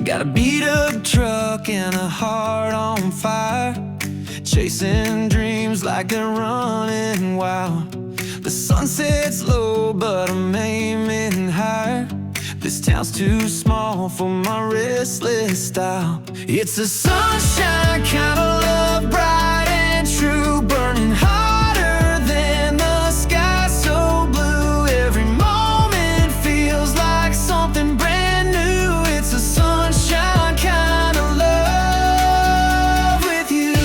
Got a beat-up truck and a heart on fire, chasing dreams like they're running wild. The sun sets low, but I'm aiming higher. This town's too small for my restless style. It's a sunshine kind of love, bright and true, burning hotter than the sky so blue. Every moment feels like something brand new. It's a sunshine kind of love with you.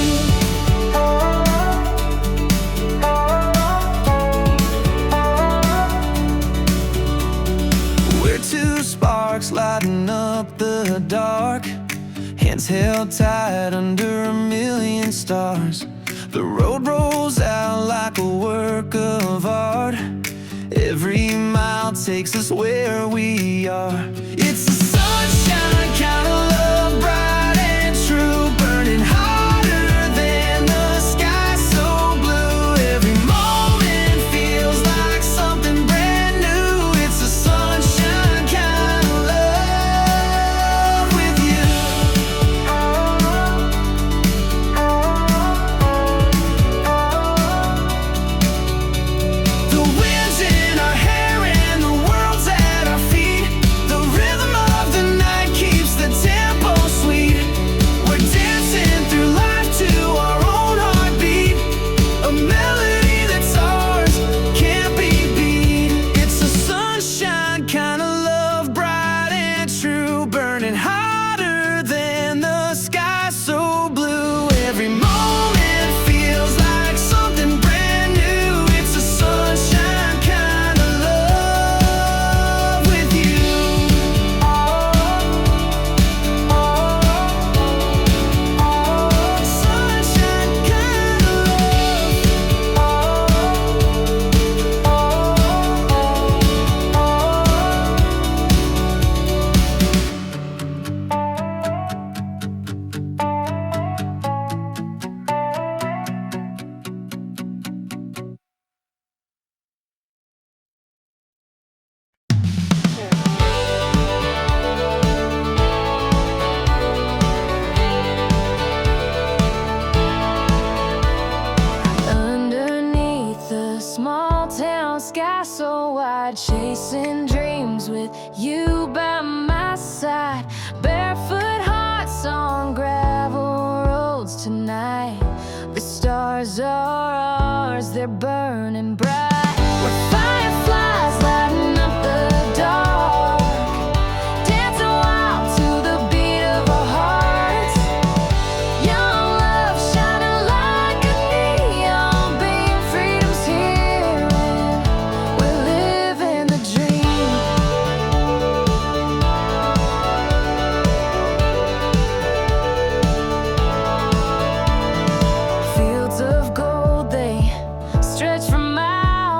We're two sparks lighting up the dark, hands held tight under a million stars. The road rolls out like a work of art. Every mile takes us where we are. It's a sunshine kind of love, bright and true, burning hotter than the sky so blue. Every moment feels like something brand new. It's a sunshine kind of love with you. The wind's in our hair and the world's at our feet. The rhythm of the night keeps the tempo sweet. We're dancing through life to our own heartbeat, a melody that's ours, can't be beat. It's a sunshine kind of love, bright and true, burning hotter than the sky so blue. Every moment feels like something brand new. It's a sunshine kind of love with you. Sunshine kind of Underneath the small town sky so wide, chasing dreams with you by my side. Barefoot hearts on gravel roads tonight. The stars are ours, they're burning bright. We're fireflies lighting up the dark, dancing wild to the beat of our hearts. Young love shining like a neon beam. Freedom's here and we're living the dream. Fields of gold, they stretch for miles.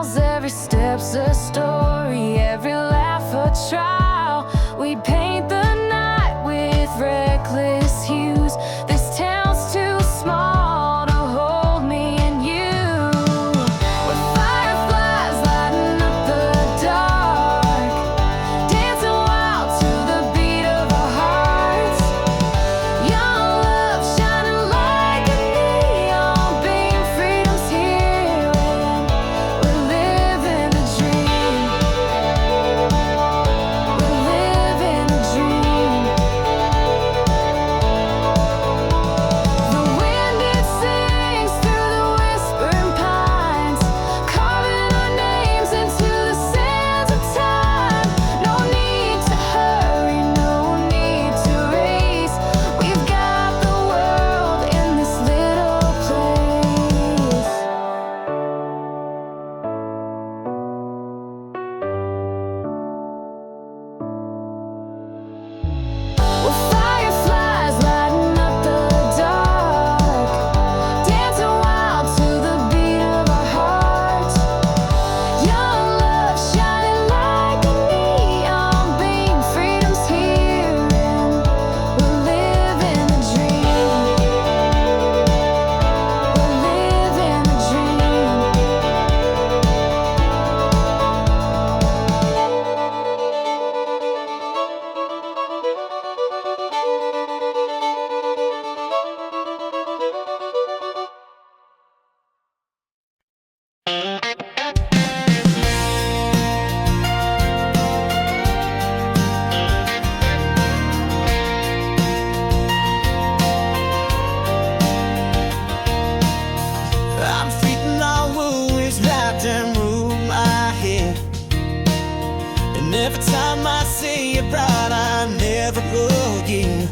pride I never forget.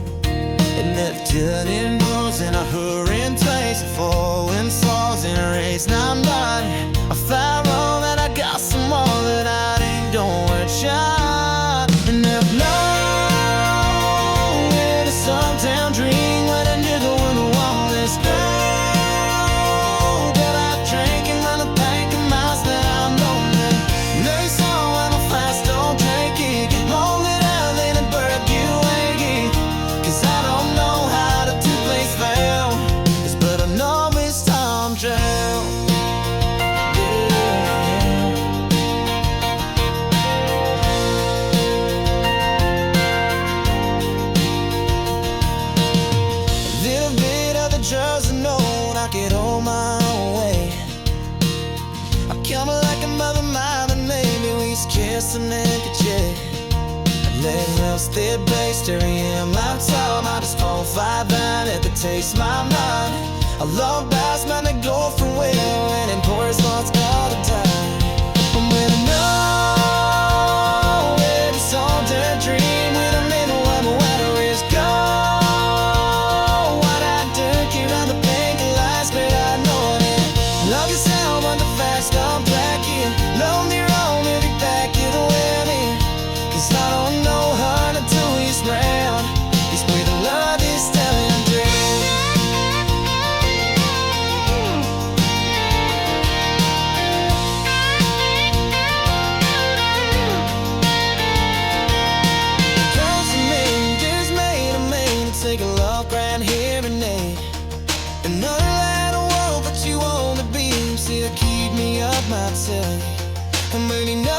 And the turning bones and a hurrying place, falling stars in a race. Now I'm not a fire on that I got some more that I ain't gonna try. And if love in a sundown dream when I knew the one who won this girl that I drank and run a bank of miles that I'm lonely. They saw when I fast don't drink it, longer down than a bird you wake it. Cause I don't know how to do place fail, but I know it's time trail. Little bit of the drugs I know I get on my own way. I come like a mother mine and maybe we kiss and then get check. Let else they base stereo in my time. I just fall 5 line at the taste my mind. I love bass man to go from where and in poor spots all the time. And when I know it's all their dream with a little one where is go. What I do keep on the pink lights, but I know it. Love yourself on the fast on black here. Lonely road, maybe back in the wedding. Cause I don't know how to do his round. He's with a love is telling dream. Cause the main just made a man to take a love grand here and there. Another little world that you wanna be, still keep me up myself. And maybe no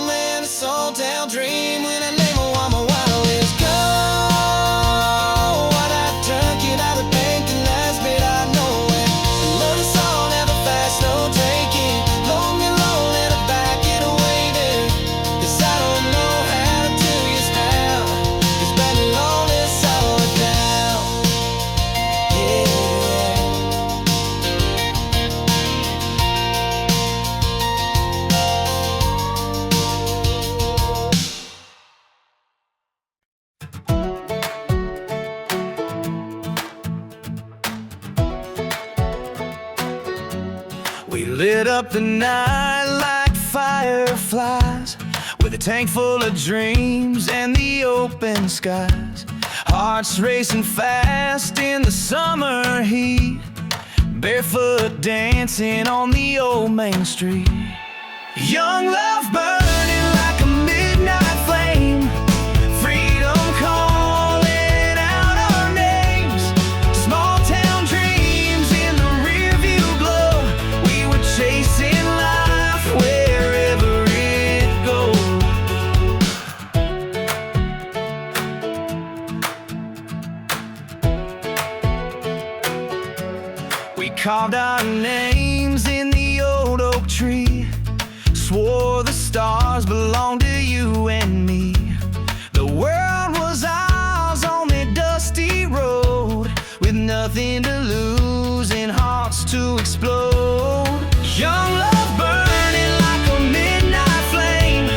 man, it's all down dream when I name a woman wild is go. What I drunk it out of bank and last bit I know it. Love is all never fast, no taking. Long and low, let it back it away there. Cause I don't know how to do this now. Cause baby, long is all down. Yeah. We lit up the night like fireflies, with a tank full of dreams and the open skies. Hearts racing fast in the summer heat, barefoot dancing on the old main street. Young love burning like a midnight flame, freedom calling out our names. Small town dreams in the rearview glow. We were chasing life wherever it goes. We carved our names in the old oak tree, swore the stars belonged to you and me. The world was ours on the dusty road, with nothing to lose and hearts to explode. Young love burning like a midnight flame,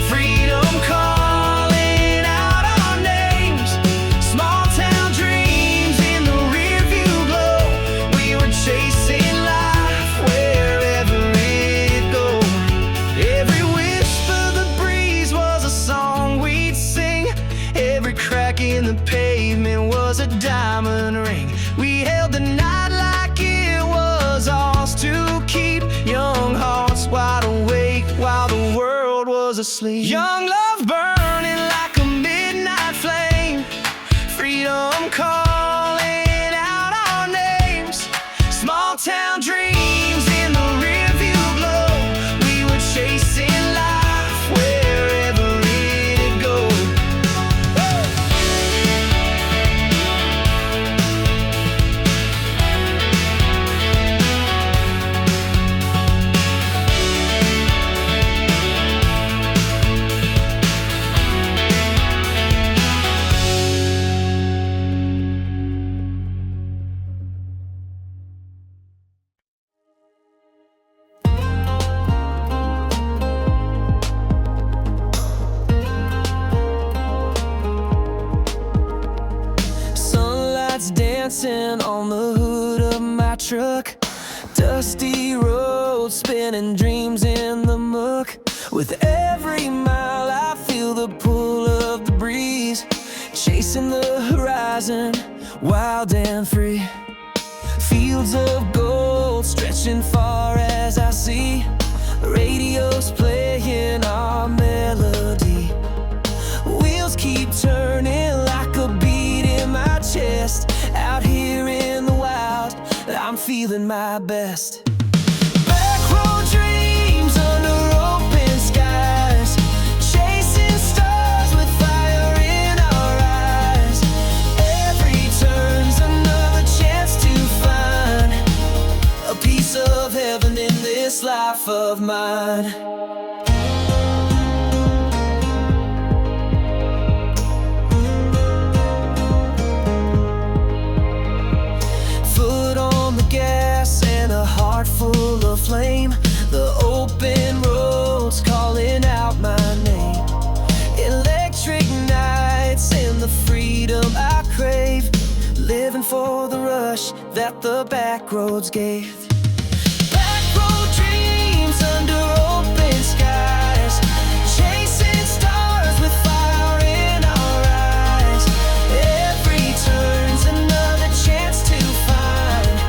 freedom calling out our names. Small town dreams in the rearview glow. We were chasing life wherever it goes. Every whisper the breeze was a song we'd sing. Every crack in the pavement was a diamond ring. We held the night like it was ours to keep. Young hearts wide awake while the world was asleep. Young love burning like a midnight flame, freedom calling out our names. Small town dreams in the rearview glow. We were chasing life wherever it goes. Dusty roads, spinning dreams in the muck. With every mile I feel the pull of the breeze, chasing the horizon, wild and free. Fields of gold stretching far as I see. Radio's playing our melody. Wheels keep turning like a beat in my chest. Out here in the wild, I'm feeling my best. Backroad dreams under open skies, chasing stars with fire in our eyes. Every turn's another chance to find a piece of heaven in this life of mine. Full of flame, the open roads calling out my name. Electric nights and the freedom I crave, living for the rush that the back roads gave. Backroad dreams under open skies, chasing stars with fire in our eyes. Every turn's another chance to find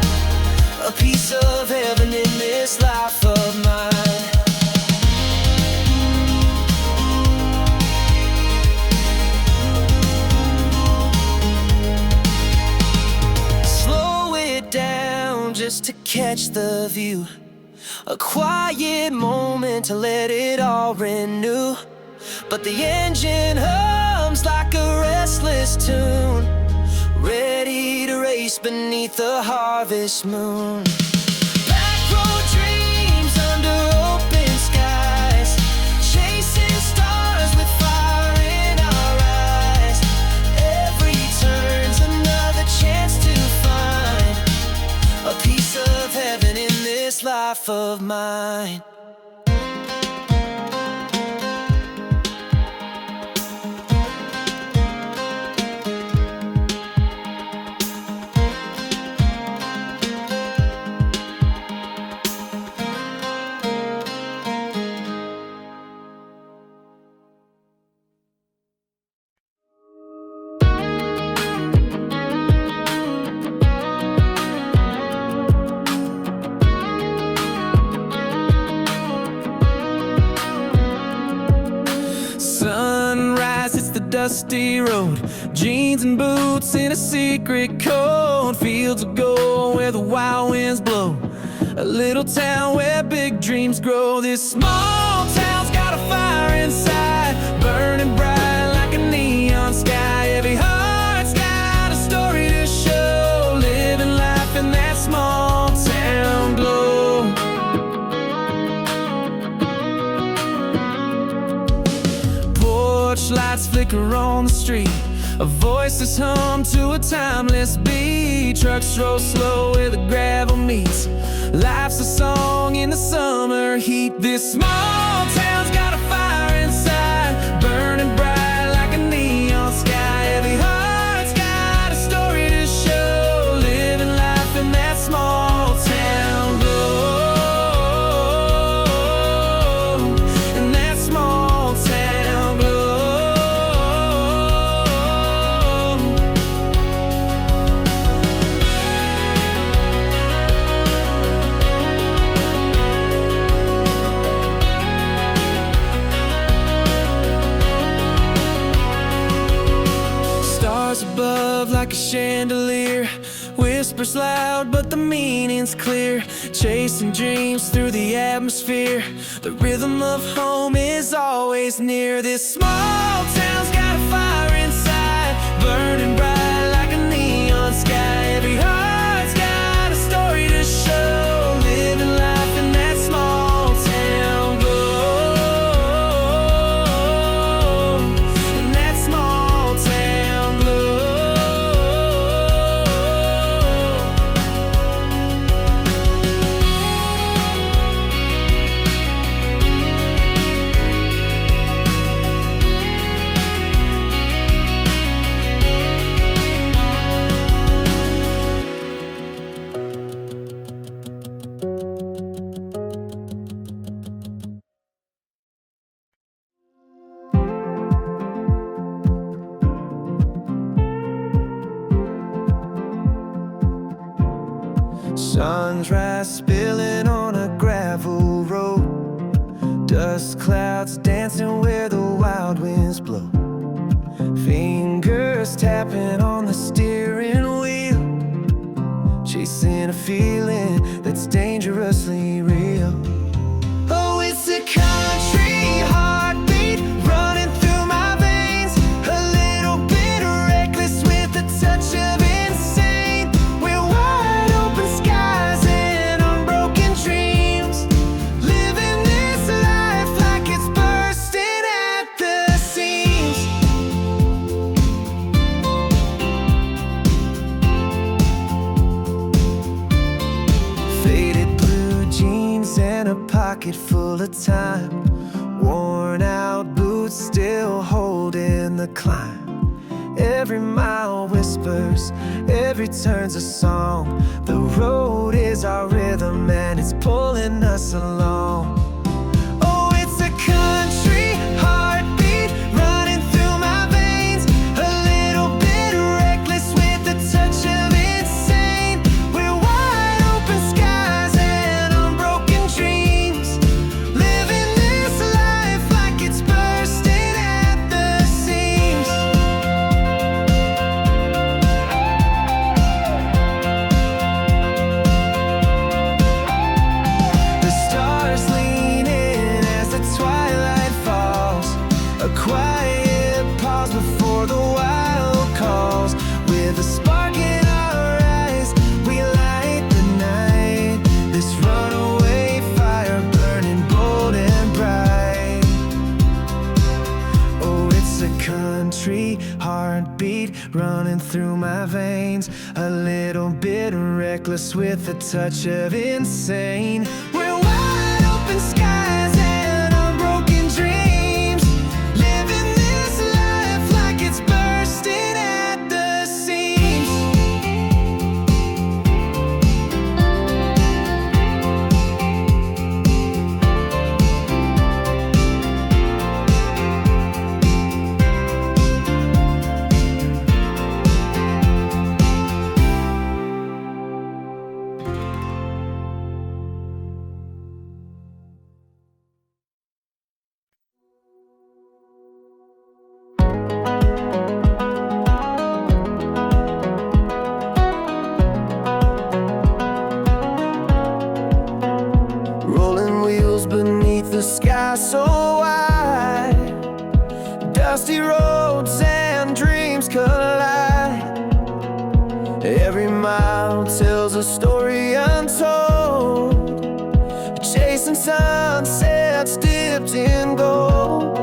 a piece of heaven in this life of mine. Slow it down just to catch the view, a quiet moment to let it all renew. But the engine hums like a restless tune, ready to race beneath the harvest moon. Backroad dreams under open skies, chasing stars with fire in our eyes. Every turn's another chance to find a piece of heaven in this life of mine. Sunrise, it's the dusty road, jeans and boots in a secret code. Fields of gold where the wild winds blow, a little town where big dreams grow. This small town's got a fire inside, burning bright like a neon sky. Every heart's got a story to show, living life in that small town glow. Lights flicker on the street, a voices hum to a timeless beat. Trucks roll slow where the gravel meets, life's a song in the summer heat. This small town's got a fire inside, burning bright like a neon sky. Every heart's got a story to show, living life in that small town glow. In that small town glow. Above like a chandelier, whispers loud but the meaning's clear. Chasing dreams through the atmosphere, the rhythm of home is always near. This small town's got a fire inside, burning bright like a neon sky. Every heart's got a story to show, living life in that small town glow. In that small town glow. Sun's rise spilling on a gravel road. Dust clouds dancing where the wild winds blow. Fingers tapping on the steering wheel, chasing a feeling that's dangerously real. Oh, it's a country heartbeat running through my veins, a little bit reckless with a touch of insane. We're wide open skies and unbroken dreams, living this life like it's bursting at the seams. Faded blue jeans and a pocket full of time, worn out boots still holding the climb. Every mile whispers, every turn's a song. The road is our rhythm and it's pulling us along. Oh, it's a country heartbeat running through my veins, a little bit reckless with a touch of insane. We're wide open skies and unbroken dreams, living this life like it's bursting at the seams. The stars lean in as the twilight falls, a quiet pause before the wild calls. With a spark in our eyes, we light the night, this runaway fire burning bold and bright. Oh, it's a country heartbeat running through my veins, a little bit reckless with a touch of insane. We're wide open skies and unbroken dreams, living this life like it's bursting at the seams. Rolling wheels beneath the sky so wide, dusty roads and dreams collide. Every mile tells a story untold, chasing sunsets dipped in gold.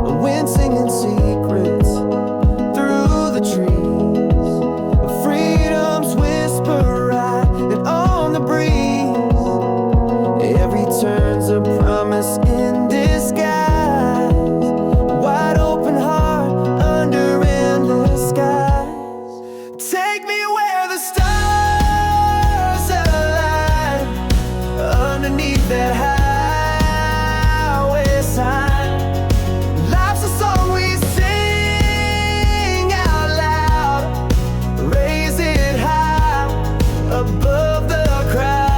The wind singing secrets through the trees, freedom's whisper right and on the breeze. Every turn's a promise in disguise, wide open heart under endless skies. Take me where the stars align, underneath that highway sign. Life's a song we sing out loud, raise it high above the crowd.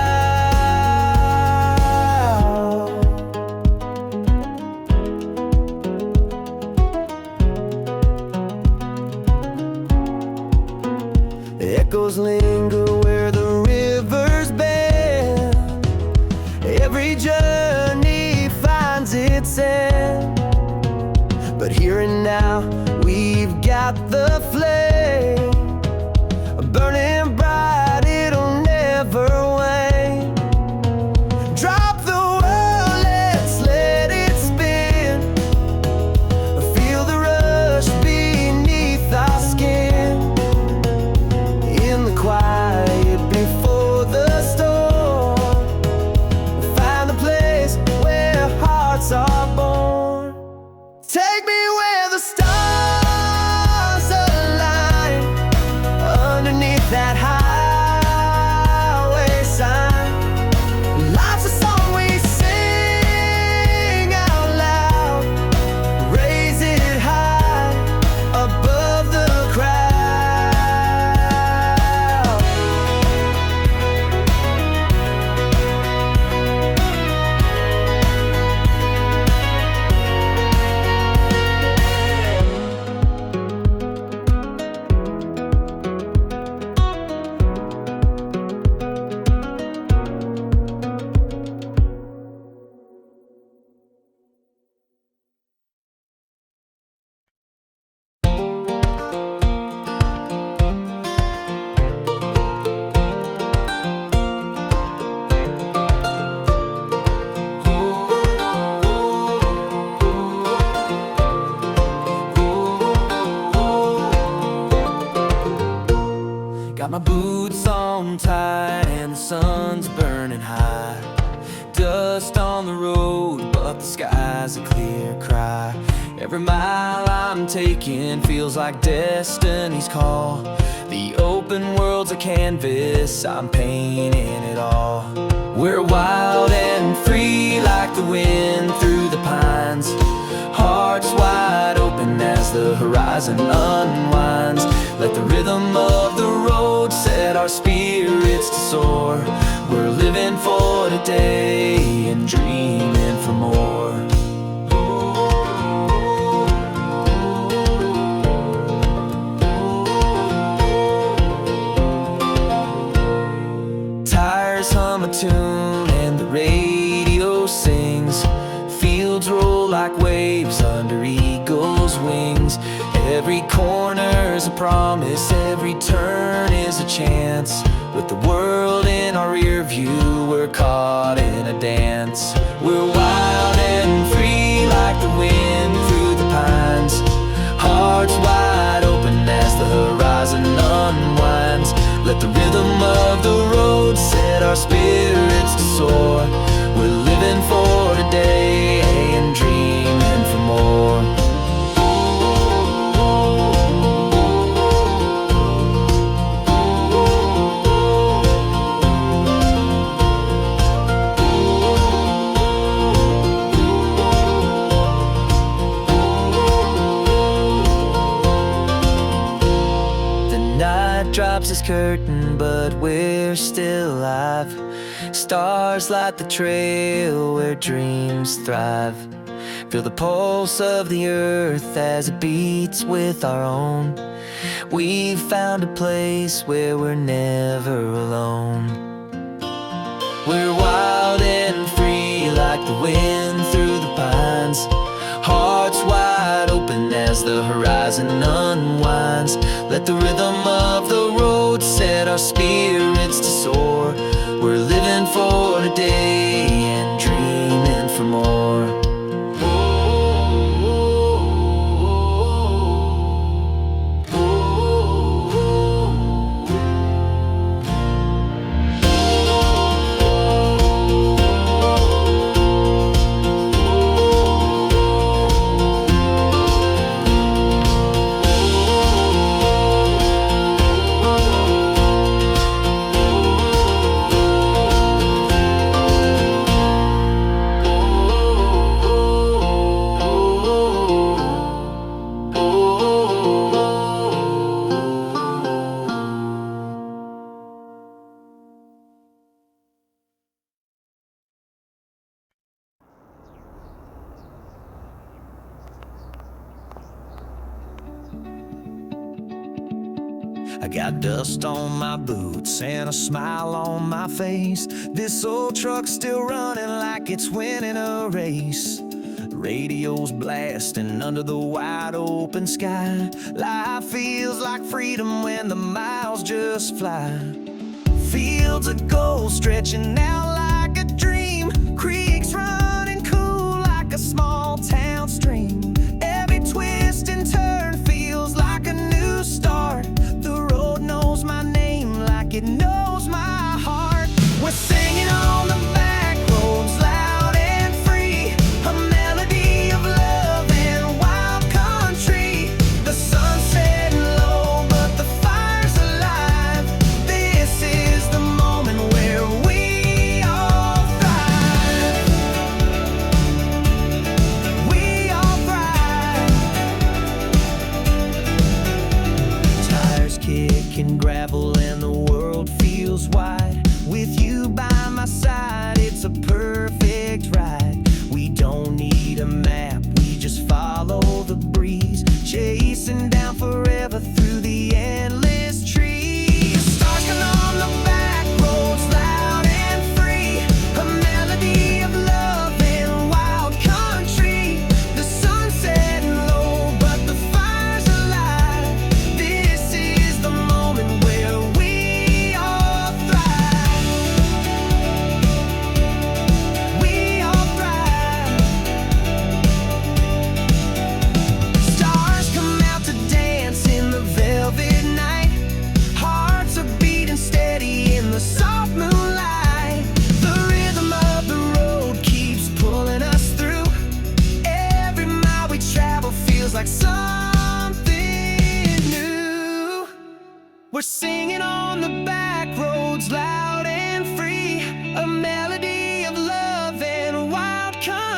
Echoes linger where the rivers bend, every journey finds its end. But here and now, we've got the flame, burning bright, it'll never wane. Drop the world, let's let it spin, feel the rush beneath our skin. In the quiet before the storm, find the place where hearts are born. Take me where the stars align, Got my boots on tight and the sun's burning high. Dust on the road, but the sky's a clear cry. Every mile I'm taking feels like destiny's call. The open world's a canvas, I'm painting it all. We're wild and free like the wind through the pines. Hearts wide open as the horizon unwinds. Let the rhythm of the road set our spirits to soar. We're living for today and dreaming for more. Tires hum a tune and the radio sings. Fields roll like waves under eagles' wings. Every corner's a promise, every turn is a chance. With the world in our rear view, we're caught in a dance. We're wild and free like the wind through the pines. Hearts wide open as the horizon unwinds. Let the rhythm of the road set our spirits to soar. We're living for today and dreaming for more. Drops its curtain, but we're still alive. Stars light the trail where dreams thrive. Feel the pulse of the earth as it beats with our own. We've found a place where we're never alone. We're wild and free like the wind through the pines. Hearts wide open as the horizon unwinds. Let the rhythm of the road set our spirits to soar. We're living for today and dreaming for more. I got dust on my boots and a smile on my face. This old truck's still running like it's winning a race. The radio's blasting under the wide open sky. Life feels like freedom when the miles just fly. Fields of gold stretching out like a dream. Creeks running cool like a small town stream. Every twist and turn feels like a new start. My name like it knows my heart. We're singing on the back roads loud and free. A melody of love and wild country. The sun's setting low but the fire's alive. This is the moment where we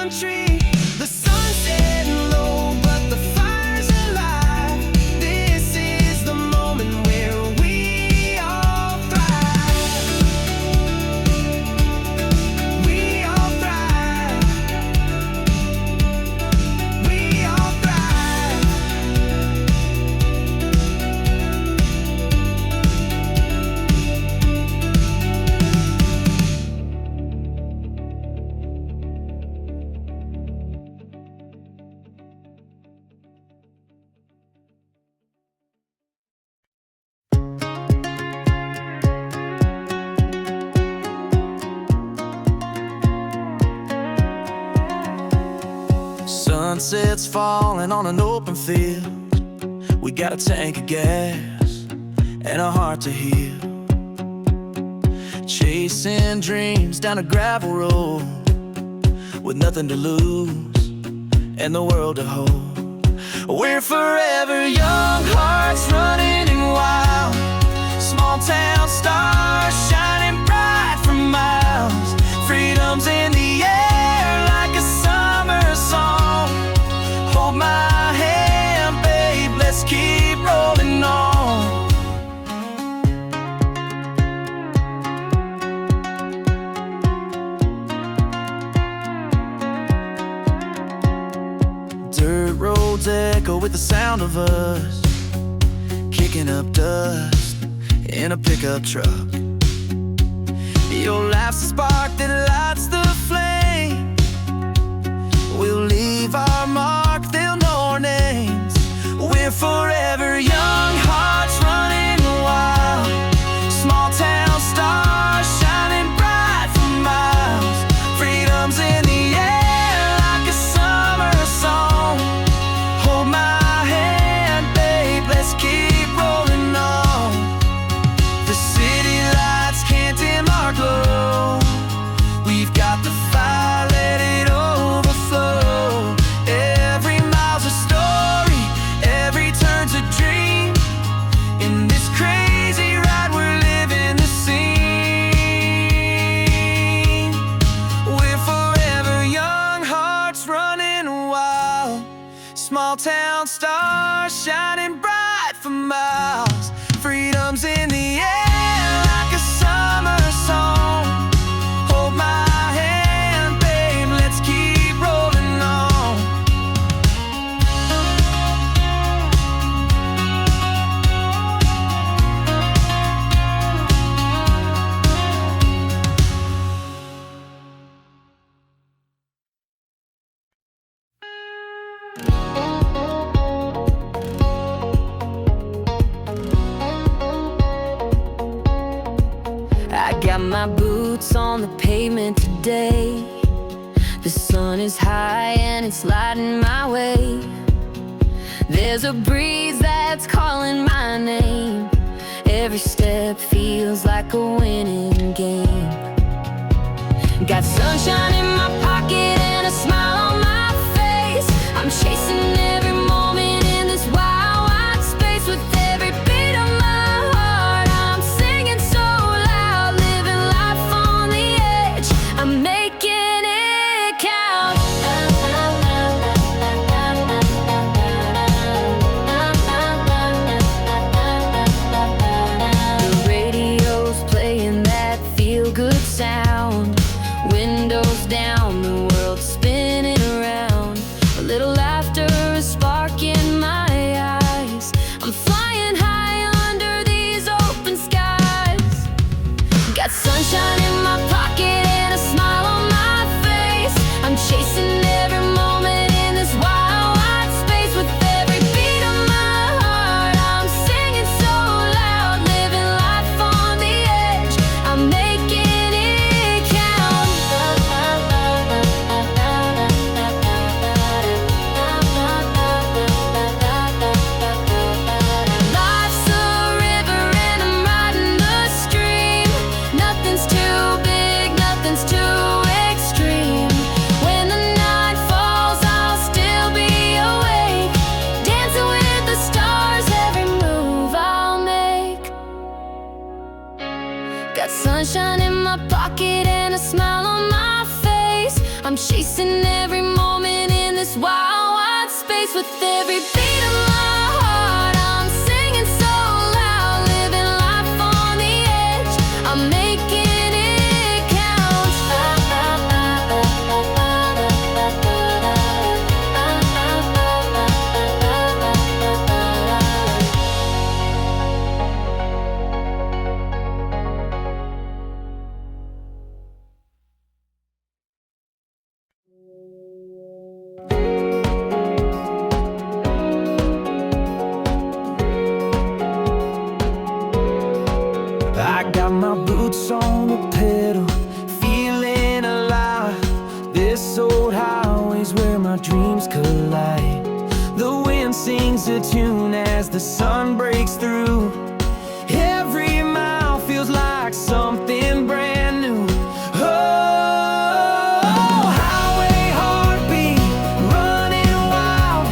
country. The sun's setting low, but the fire's alive. This is the moment where we all thrive. We all thrive. We all thrive. Sunset's falling on an open field. We got a tank of gas and a heart to heal. Chasing dreams down a gravel road with nothing to lose and the world to hold. We're forever young, hearts running and wild. Small town stars shining bright for miles. Freedom's in the air like a summer song. Hold my hand, babe, let's keep rolling on. Dirt roads echo with the sound of us kicking up dust in a pickup truck. Your life's a spark that lights the flame. We'll leave our mark, they'll know our names. We're forever young, hearts running wild. Small town stars shining bright for miles. Freedom's in the air like a summer song. Hold my hand, babe, let's keep rolling on. The city lights can't dim our glow. We've got the fire, let it overflow. Every mile's a story, every turn's a dream. In this crazy ride we're living the scene. We're forever young, hearts running wild. Small town stars shining bright for miles. Freedom's in the air like a summer song. Hold my hand, babe, let's keep rolling on. I got my boots on the pavement today. The sun is high and it's lighting my way. There's a breeze that's calling my name. Every step feels like a winning game. Got sunshine in my pocket and a smile on my face. I'm chasing every moment in this wild, wide space. With every beat of my heart, I'm singing so loud, living life on the edge. I'm making it count. The radio's playing that feel-good sound. Windows down, place with every beat of my heart. I'm singing so loud, living life on the edge. I'm making it count. I got my boots on the pedal, feeling alive. This old highway's where my dreams collide. The wind sings a tune as the sun breaks through. Every mile feels like something brand new. Oh, highway heartbeat, running wild,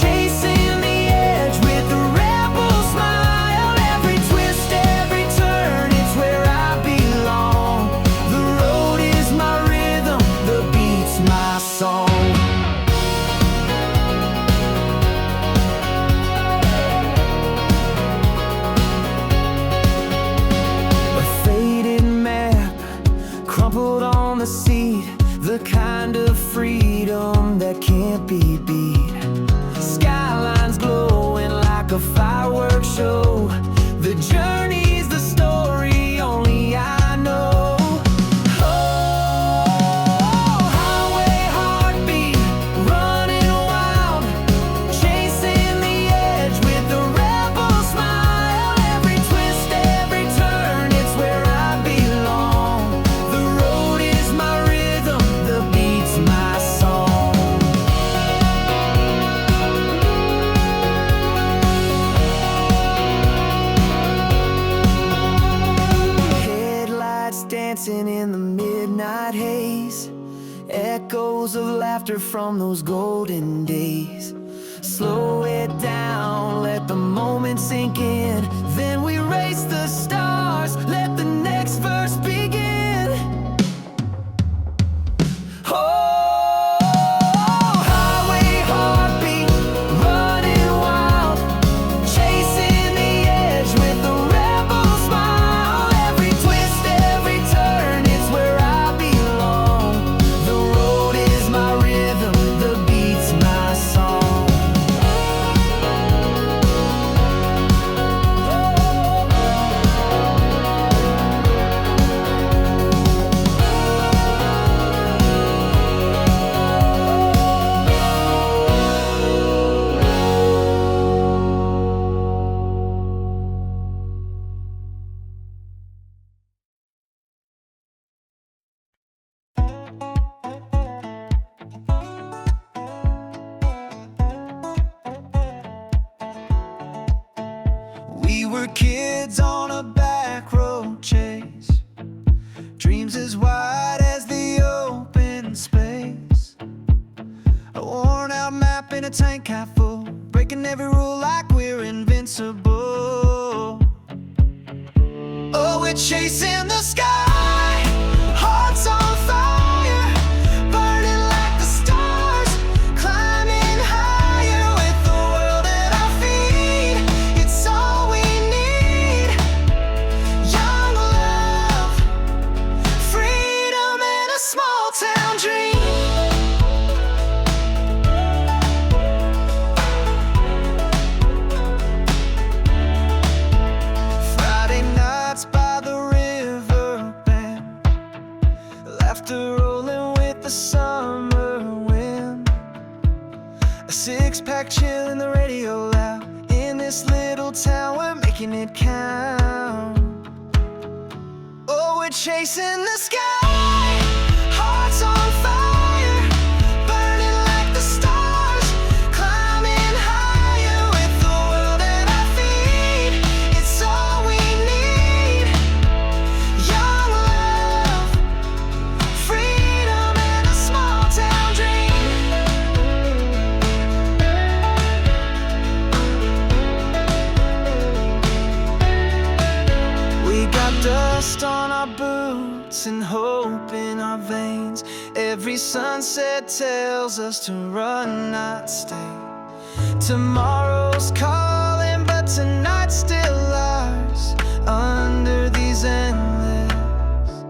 chasing the edge with a rebel smile. Every twist, every turn, it's where I belong. The road is my rhythm, the beat's my song. Crumpled on the seat, the kind of freedom that can't be beat. Skylines glowing like a fireworks show. The journey's the story only I know. Oh, highway heartbeat, running wild, chasing the edge with a rebel smile. Every twist, every turn, it's where I belong. The road is my rhythm, the beat's my song. Headlights dancing in the midnight haze, echoes of laughter from those golden days. Slow it down, let the moment sink in. Then we race the stars, let the next verse begin. Oh, highway heartbeat, running wild, chasing the edge with a rebel smile. Every twist, every turn, it's where I belong. The road is my rhythm, the beat's my song. We were kids on a back road chase, dreams as wide as the open space. A worn out map in a tank half full, breaking every rule like we're invincible. Oh, we're chasing the sky, hearts on fire, burning like the stars, climbing higher with the world at our feet. It's all we need, young love, freedom and a small town dream. Friday nights by the river bend, laughter rolling with the summer wind. A six-pack chill in the radio loud. In this little town, we're making it count. Oh, we're chasing the sky, hearts on fire, burning like the stars, climbing higher with the world at our feet. It's all we need, young love, freedom and a small town dream. We got dust on our boots and hope in our veins. Every sunset tells us to run, not stay. Tomorrow's calling, but tonight's still ours. Under these endless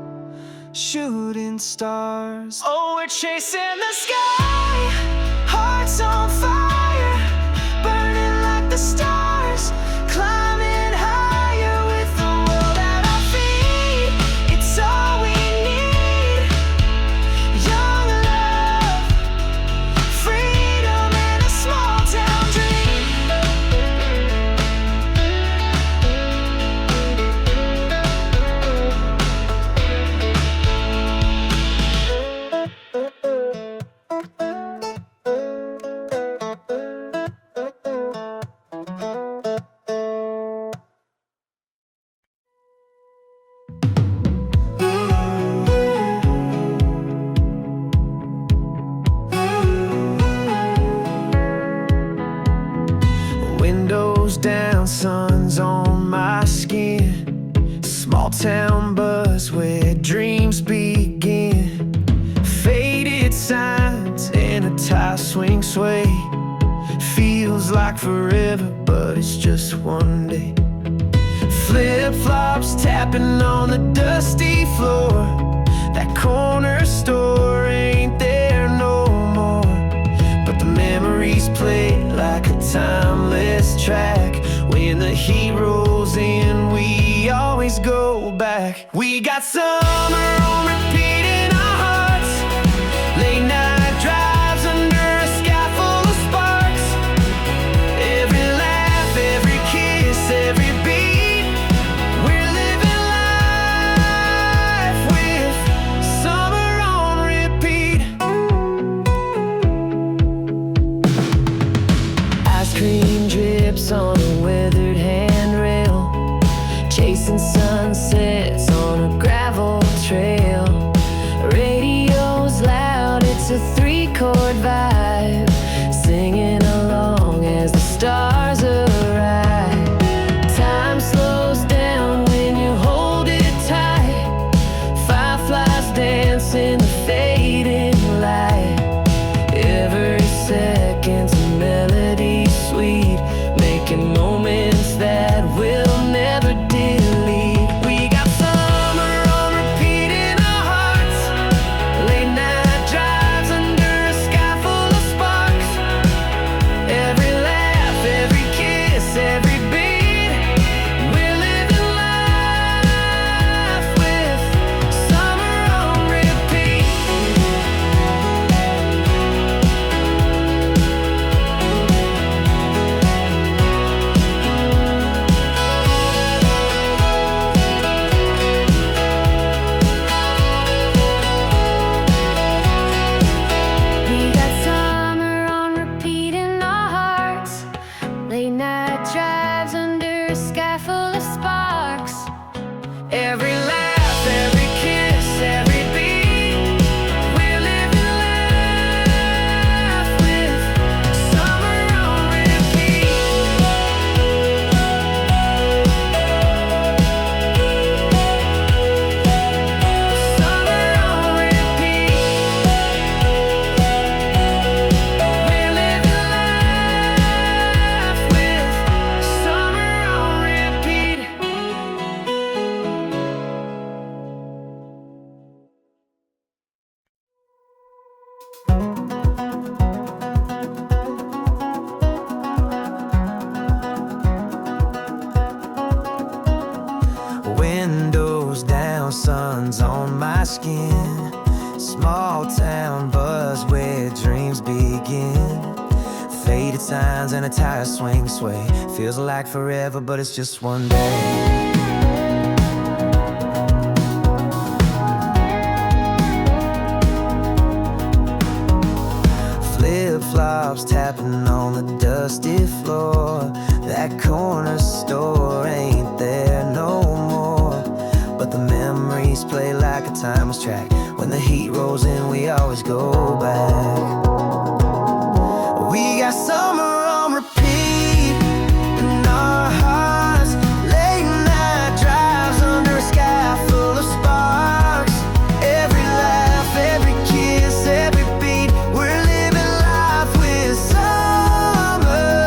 shooting stars. Oh, we're chasing the sky, hearts on fire, burning like the stars, climbing higher with the world at our feet. It's all we need. Young love, freedom, and a small town dream. Windows down, sun's on my skin. Small town buzz where dreams begin. Faded signs in a tire swing sway. Feels like forever, but it's just one day. Flip-flops tapping on the dusty floor. That corner store ain't there no more, but the memories play like a timeless track. When the heat rolls in, we always go back. We got summer on repeat in our hearts, late night drives under a sky full of sparks. Every laugh, every kiss, every beat, we're living life with summer on repeat. Ice cream drips on a weathered handrail, chasing sunsets on a gravel trail. Radio's loud, it's a three-chord vibe, singing along as the stars arrive. Time slows down when you hold it tight. Fireflies dance in the fading light. Every second's a melody sweet, making moments that we'll never delete. We got summer on repeat in our hearts, late night drives under a sky full of sparks. Every laugh, every kiss, every beat, we're living life with summer on repeat. We got summer on repeat in our hearts, late night drives under a sky full of sparks. Every laugh, every kiss, every beat, we're living life with summer on repeat. Summer on repeat. We're living life with summer on repeat. Windows down, sun's on my skin. Small town buzz where dreams begin. Faded signs and a tire swing sway. Feels like forever, but it's just one day. Flip-flops tapping on the dusty floor. That corner store ain't there no more, but the memories play like a timeless track. When the heat rolls in, we always go back. We got summer on repeat in our hearts, late night drives under a sky full of sparks. Every laugh, every kiss, every beat, we're living life with summer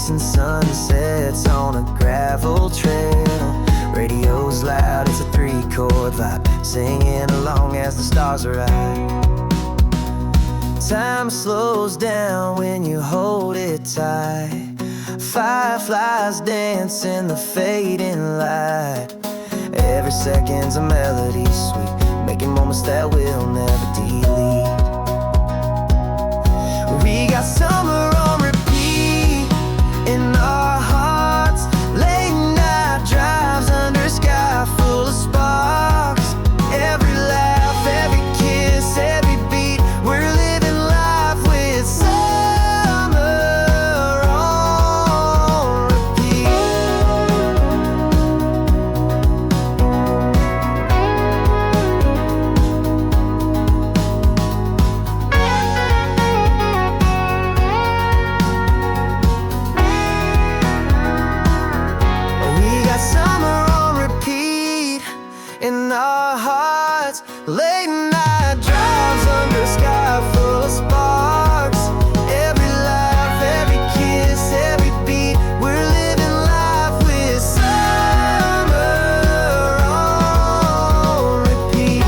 chasing sunsets on a gravel trail. Radio's loud, it's a 3-chord vibe, singing along as the stars arrive. Time slows down when you hold it tight. Fireflies dance in the fading light. Every second's a melody sweet, making moments that we'll never delete. We got summer on repeat in our hearts. Late night drives under a sky full of sparks. Every laugh, every kiss, every beat, we're living life with summer on repeat. We got summer on repeat in our hearts. Late night drives under a sky full of sparks. Every laugh, every kiss, every beat, we're living life with summer on repeat.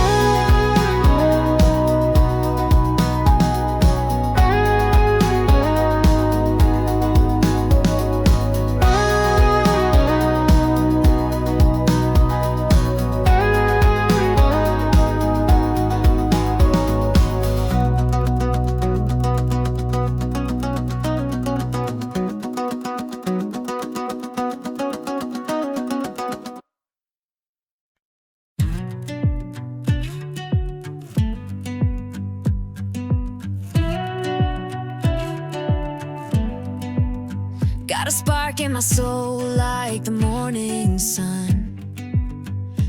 Got a spark in my soul like the morning sun.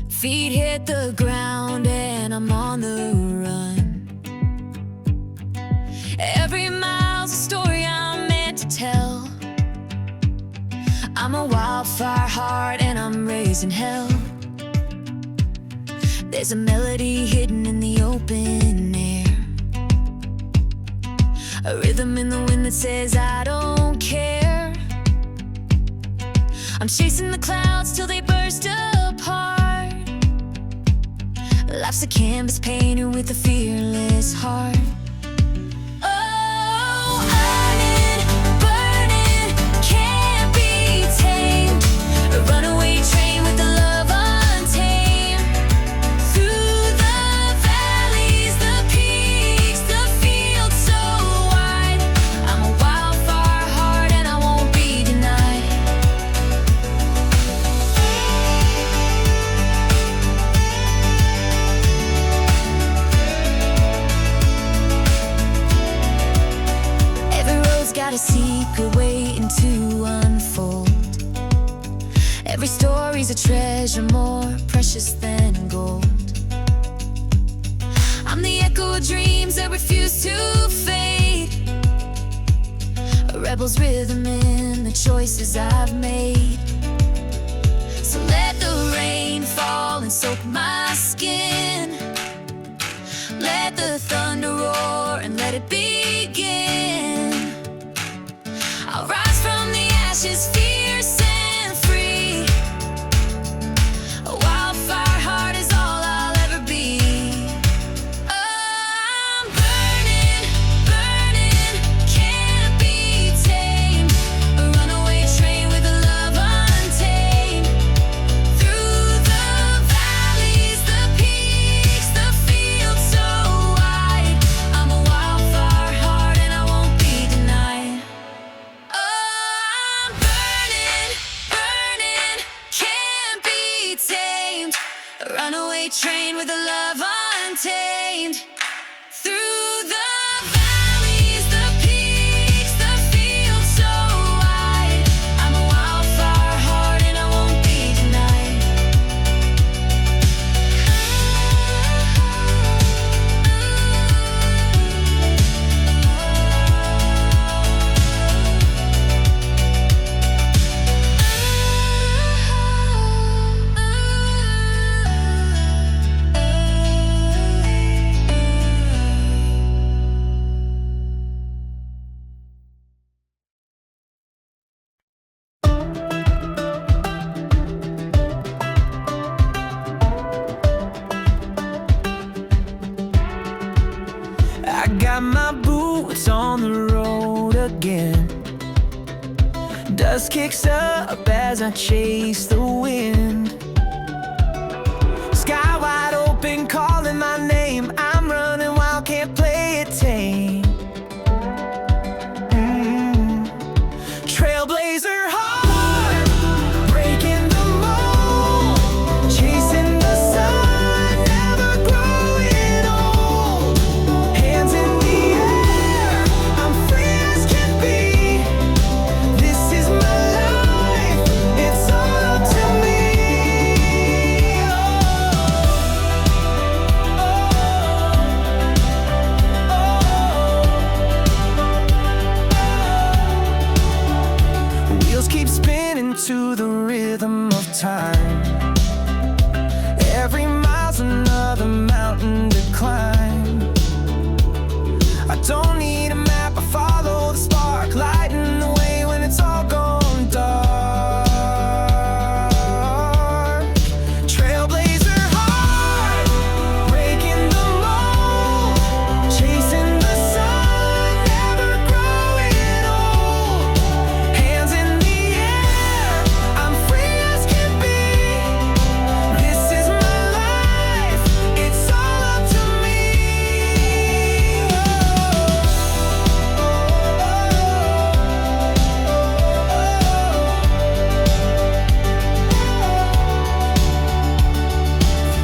Feet hit the ground and I'm on the run. Every mile's a story I'm meant to tell. I'm a wildfire heart and I'm raising hell. There's a melody hidden in the open air, a rhythm in the wind that says I don't care. I'm chasing the clouds till they burst apart. Life's a canvas painted with a fearless heart. Oh, earning, burning, can't be tamed. A runaway train with the love untamed. Through the valleys, the peaks, the fields so wide. I'm a wildfire heart and I won't be denied. Every road's got a secret waiting to unfold. Every story's a treasure more precious than gold. I'm the echo of dreams that refuse to fade, a rebel's rhythm in the choices I've made. So let the rain fall and soak my skin. Let the thunder roar and let it begin. I'll rise from the ashes, fierce and free. A wildfire heart is all I'll ever be. I'm burning, burning, can't be tamed. A runaway train with a love untamed. Through the valleys, the peaks, the fields so wide. I'm a wildfire heart and I won't be denied. Oh, I'm burning. got my boots on the road again. Dust kicks up as I chase the wind. Sky wide open, calling my name. I'm running wild, can't play it tame. Trailblazer heart, breaking the mold, chasing the sun, never growing old. Hands in the air, I'm free as can be. This is my life, it's all up to me. Wheels keep spinning to the rhythm of time. Every mile's another mountain to climb. I don't need a map, I follow the spark, lighting the way when it's all gone dark. Trailblazer heart, breaking the mold, chasing the sun, never growing old. Hands in the air, I'm free as can be. This is my life, it's all up to me.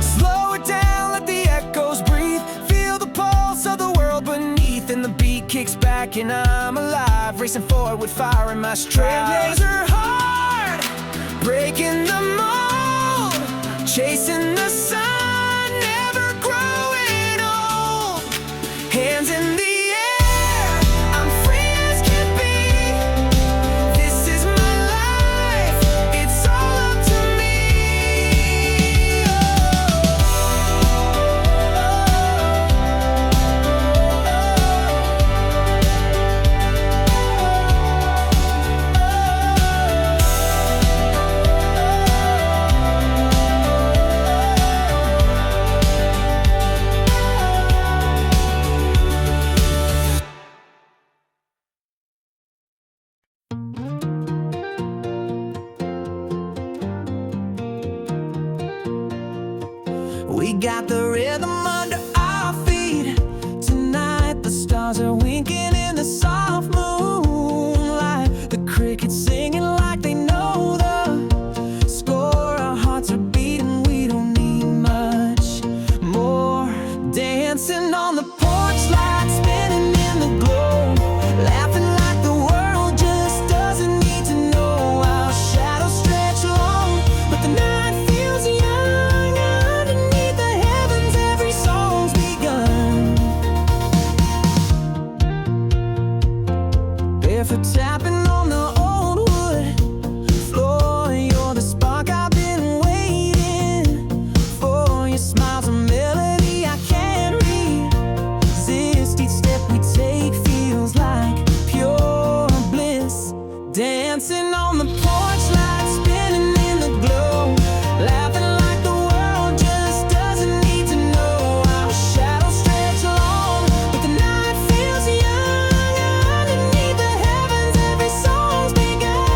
Slow it down, let the echoes breathe. Feel the pulse of the world beneath, and the beat kicks back, and I'm alive, racing forward with fire in my stride. Trailblazer hard, breaking the mold, chasing the sun, never growing old. Hands in the air, I'm free as can be. This is my life, it's all up to me. We got the rhythm under our feet. Tonight the stars are winking in the soft moonlight. The crickets singing like they know the score. Our hearts are beating, we don't need much more. Dancing on the porch, light spinning in the glow. Laughing like the world just doesn't need to know. Our shadows stretch long, but the night feels young. Underneath the heavens, every song's begun. Barefoot tapping on the old wood floor. You're the spark I've been waiting for. Your smile's a melody I can't resist. Each step we take feels like pure bliss. Dancing on the porch, light spinning in the glow. Laughing like the world just doesn't need to know. Our shadows stretch long, but the night feels young. Underneath the heavens, every song's begun.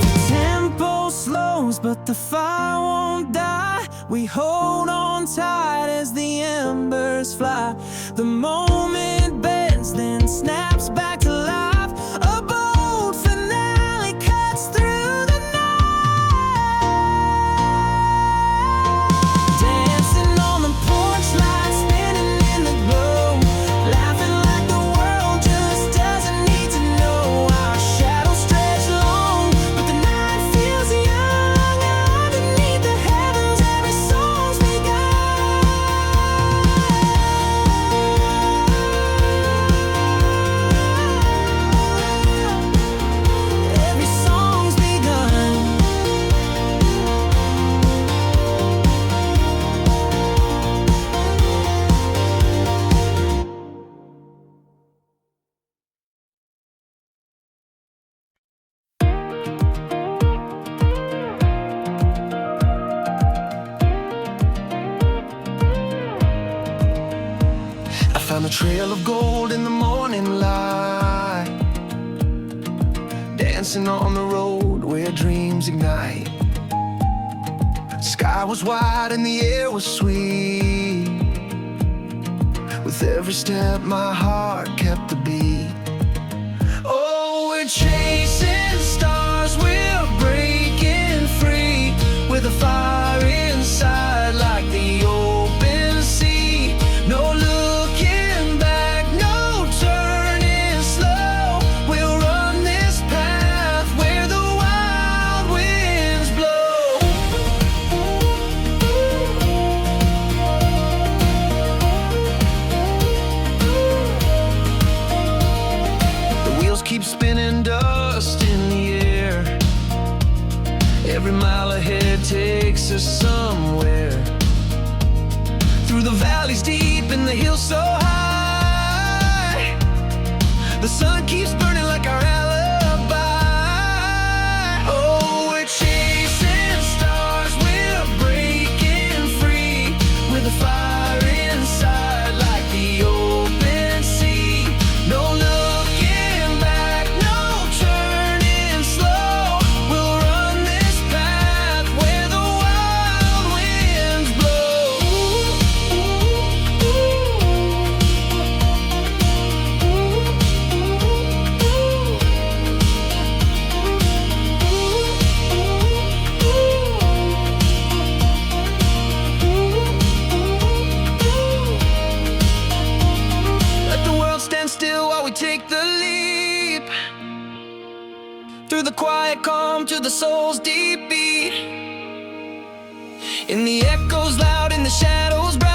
The tempo slows, but the fire won't die. We hold on tight as the embers fly. The moment bends, then snaps back to life. A bold finale cuts through the night. Dancing on the porch, light spinning in the glow. Laughing like the world just doesn't need to know. Our shadows stretch long, but the night feels young. Underneath the heavens, every song's begun. trail of gold in the morning light, dancing on the road where dreams ignite. Sky was wide and the air was sweet. With every step my heart kept the beat. Oh, we're chasing stars, we're breaking free, with a fire inside like the open sea. No looking back, no turning slow. We'll run this path where the wild winds blow. The wheels keep spinning, dust in the air. Every mile ahead takes us somewhere, through the valleys deep and the hills so high. The sun keeps burning like our alibi. Oh, we're chasing stars, we're breaking free, with a fire inside like the open sea. No looking back, no turning slow. We'll run this path where the wild winds blow. Let the world stand still while we take the leap, through the quiet calm to the soul's deep beat. In the echoes loud, in the shadows bright.